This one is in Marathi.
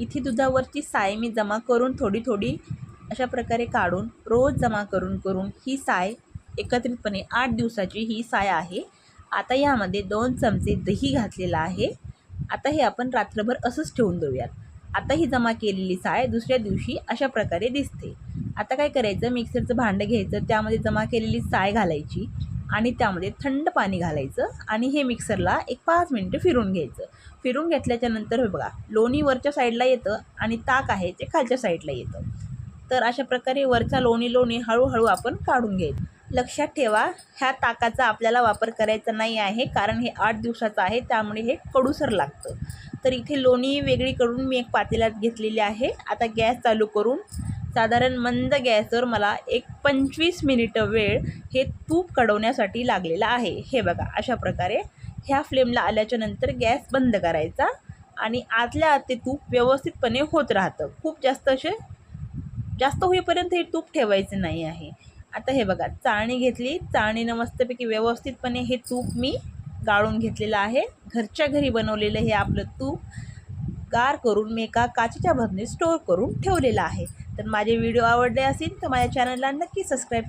इथे दुधावरची साय मी जमा करून थोडी थोडी अशा प्रकारे काढून रोज जमा करून करून ही साय एकत्रितपणे 8 दिवसाची ही साय आहे। आता यामध्ये 2 चमचे दही घातलेलं आहे। आता हे आपण रात्रभर असंच ठेवून देऊयात। आता ही जमा केलेली साय दुसऱ्या दिवशी अशा प्रकारे दिसते। आता काय करायचं, मिक्सरचं भांडं घ्यायचं, त्यामध्ये जमा केलेली साय घालायची आणि त्यामध्ये थंड पाणी घालायचं आणि हे मिक्सरला एक 5 मिनिटं फिरून घ्यायचं। फिरून घेतल्याच्या नंतर हे बघा, लोणी वरच्या साईडला येतं आणि ताक आहे ते खालच्या साईडला येतं। तर अशा प्रकारे वरचा लोणी हळूहळू आपण काढून घ्यायचं। लक्षात ठेवा, ह्या ताकाचा आपल्याला वापर करायचा नाही आहे, कारण हे 8 दिवसाचं आहे, त्यामुळे हे कडूसर लागतं। तर इथे लोणी वेगळी करून मी एक पातेल्यात घेतलेली आहे। आता गॅस चालू करून साधारण मंद गॅसवर मला एक 25 मिनिटं वेळ हे तूप कढवण्यासाठी लागलेला आहे। हे बघा, अशा प्रकारे ह्या फ्लेमला आल्याच्या नंतर गॅस बंद करायचा आणि आतल्या आत ते तूप व्यवस्थितपणे होत राहतं। खूप जास्त होईपर्यंत हे तूप ठेवायचं नाही आहे। आता हे बघा, चाळणी घेतली, चाळणीनं मस्तपैकी व्यवस्थितपणे हे तूप मी गाळून घेतलेलं आहे। घरच्या घरी बनवलेलं हे आपलं तूप गार करून मी एका काचेच्या भरणीत स्टोअर करून ठेवलेलं आहे। तर माझे व्हिडिओ आवडले असतील तर माझ्या चॅनलला नक्की सबस्क्राईब